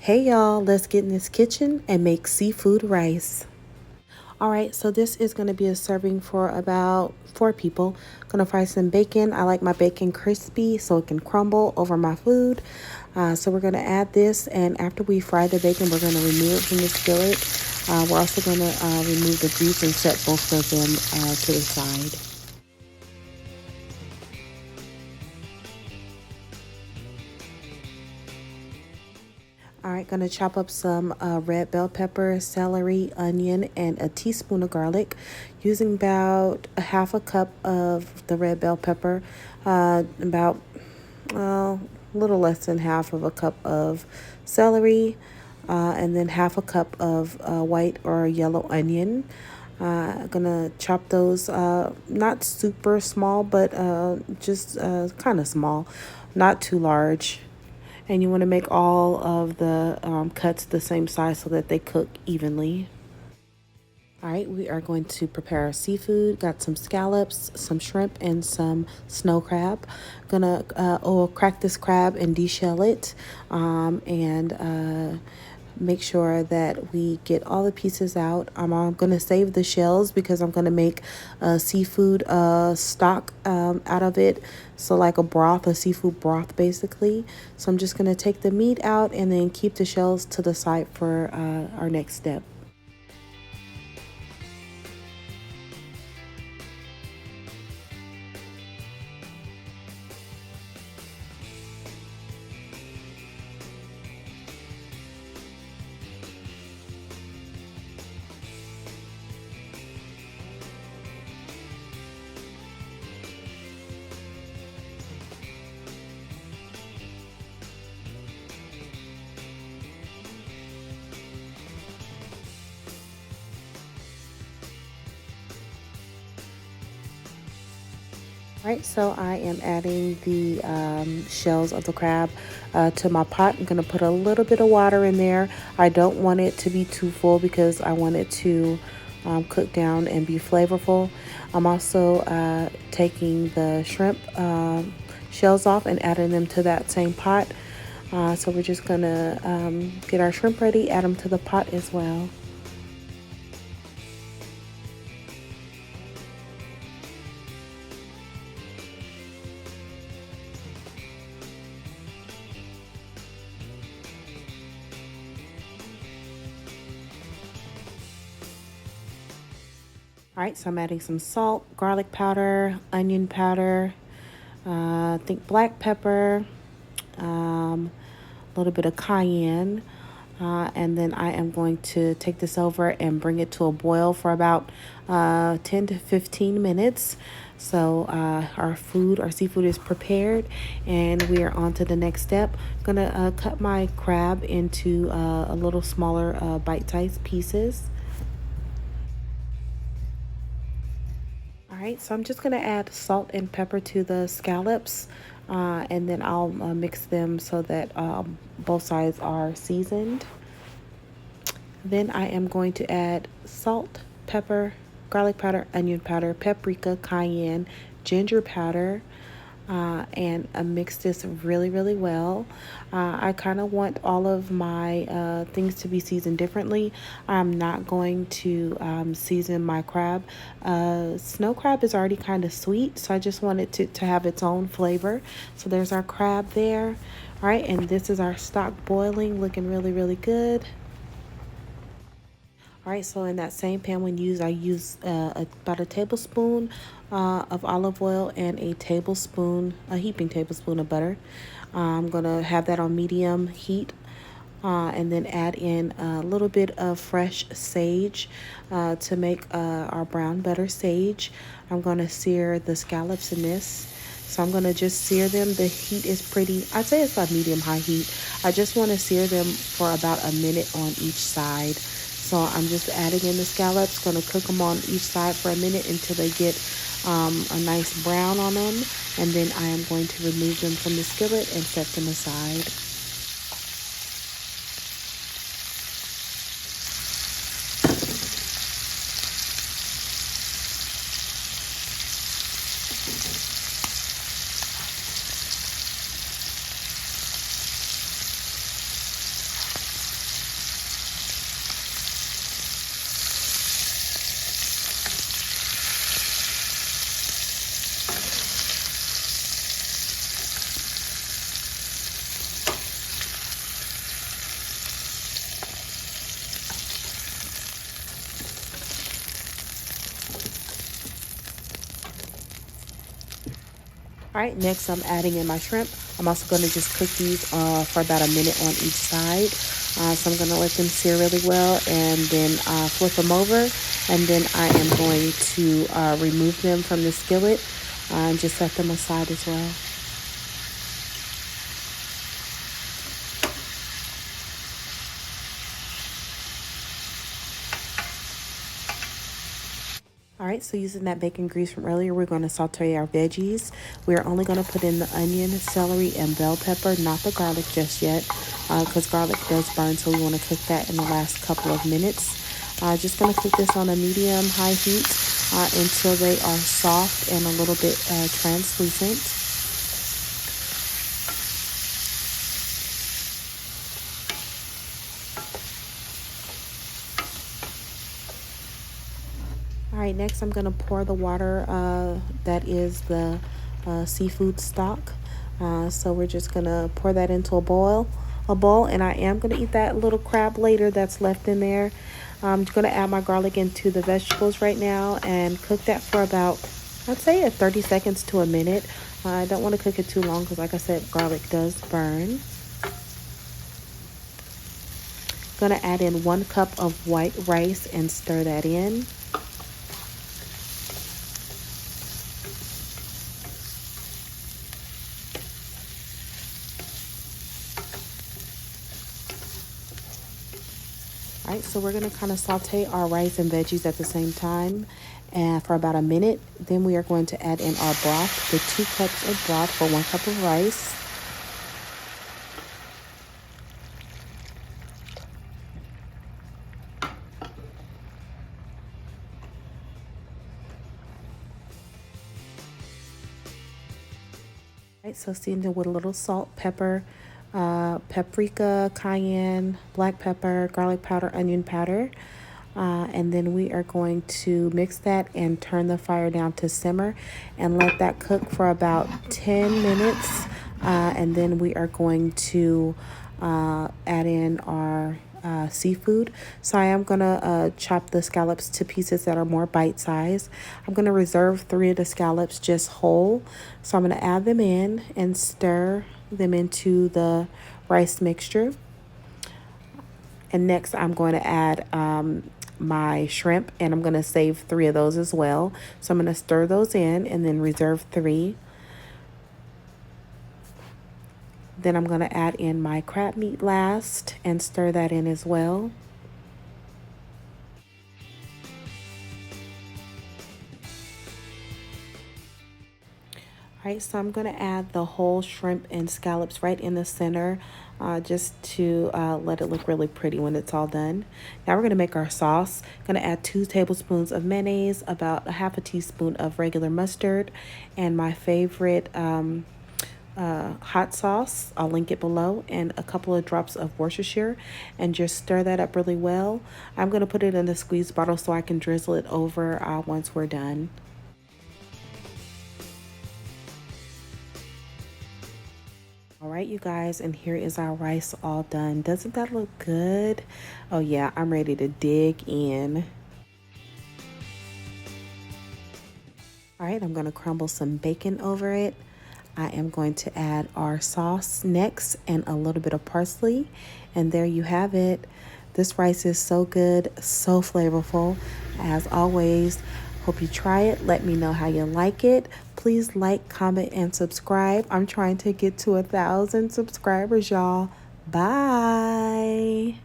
Hey y'all, let's get in this kitchen and make seafood rice. All right, so this is going to be a serving for about 4 people. Gonna fry some bacon. I like my bacon crispy so it can crumble over my food. So we're gonna add this, and after we fry the bacon, we're gonna remove it from the skillet. We're also gonna remove the grease and set both of them to the side. All right, gonna chop up some red bell pepper, celery, onion, and a teaspoon of garlic. Using about a half a cup of the red bell pepper, about a little less than half of a cup of celery, and then half a cup of white or yellow onion. Gonna chop those not super small, but just kind of small, not too large. And you want to make all of the cuts the same size so that they cook evenly. All right, we are going to prepare our seafood. Got some scallops, some shrimp, and some snow crab. Gonna crack this crab and deshell it, and make sure that we get all the pieces out. I'm gonna save the shells because I'm gonna make a seafood stock out of it. So like a broth, a seafood broth basically. So I'm just gonna take the meat out and then keep the shells to the side for our next step. Right, so I am adding the shells of the crab to my pot. I'm going to put a little bit of water in there. I don't want it to be too full because I want it to cook down and be flavorful. I'm also taking the shrimp shells off and adding them to that same pot. So we're just going to get our shrimp ready, add them to the pot as well. All right, so I'm adding some salt, garlic powder, onion powder, I think black pepper, a little bit of cayenne, and then I am going to take this over and bring it to a boil for about 10 to 15 minutes. So our seafood is prepared, and we are on to the next step. I'm gonna cut my crab into a little smaller bite-sized pieces. All right, so I'm just gonna add salt and pepper to the scallops, and then I'll mix them so that both sides are seasoned. Then I am going to add salt, pepper, garlic powder, onion powder, paprika, cayenne, ginger powder, and mix this really, really well. I kind of want all of my things to be seasoned differently. I'm not going to season my crab. Snow crab is already kind of sweet, so I just want it to have its own flavor. So there's our crab there. All right, and this is our stock boiling, looking really, really good. All right, so in that same pan I use about a tablespoon of olive oil and a heaping tablespoon of butter. I'm gonna have that on medium heat, and then add in a little bit of fresh sage to make our brown butter sage. I'm gonna sear the scallops in this. So I'm gonna just sear them. The heat is pretty, I'd say it's about medium high heat. I just wanna sear them for about a minute on each side. So I'm just adding in the scallops, gonna cook them on each side for a minute until they get a nice brown on them. And then I am going to remove them from the skillet and set them aside. All right, next I'm adding in my shrimp. I'm also going to just cook these for about a minute on each side. So I'm going to let them sear really well and then flip them over. And then I am going to remove them from the skillet and just set them aside as well. All right, so using that bacon grease from earlier, we're going to saute our veggies. We're only going to put in the onion, celery, and bell pepper, not the garlic just yet, because garlic does burn, so we want to cook that in the last couple of minutes. Just going to cook this on a medium-high heat until they are soft and a little bit translucent. All right, next I'm going to pour the water that is the seafood stock. So we're just going to pour that into a bowl, and I am going to eat that little crab later that's left in there. I'm going to add my garlic into the vegetables right now and cook that for about, I'd say, 30 seconds to a minute. I don't want to cook it too long because, like I said, garlic does burn. Going to add in 1 cup of white rice and stir that in. All right, so we're going to kind of saute our rice and veggies at the same time and for about a minute. Then we are going to add in our broth, the 2 cups of broth for 1 cup of rice. All right, so seasoned with a little salt, pepper, paprika, cayenne, black pepper, garlic powder, onion powder. And then we are going to mix that and turn the fire down to simmer and let that cook for about 10 minutes. And then we are going to add in our seafood. So I am going to chop the scallops to pieces that are more bite-sized. I'm going to reserve 3 of the scallops just whole. So I'm going to add them in and stir them into the rice mixture. And next I'm going to add my shrimp, and I'm going to save 3 of those as well. So I'm going to stir those in and then reserve 3. Then I'm going to add in my crab meat last and stir that in as well. All right, so I'm going to add the whole shrimp and scallops right in the center just to let it look really pretty when it's all done. Now we're going to make our sauce. Going to add 2 tablespoons of mayonnaise, about a half a teaspoon of regular mustard, and my favorite hot sauce. I'll link it below, and a couple of drops of Worcestershire, and just stir that up really well. I'm going to put it in a squeeze bottle so I can drizzle it over once we're done. All right, you guys, and here is our rice all done. Doesn't that look good? Oh yeah, I'm ready to dig in. All right, I'm gonna crumble some bacon over it. I am going to add our sauce next and a little bit of parsley. And there you have it. This rice is so good, so flavorful. As always, hope you try it. Let me know how you like it. Please like, comment, and subscribe. I'm trying to get to 1,000 subscribers, y'all. Bye.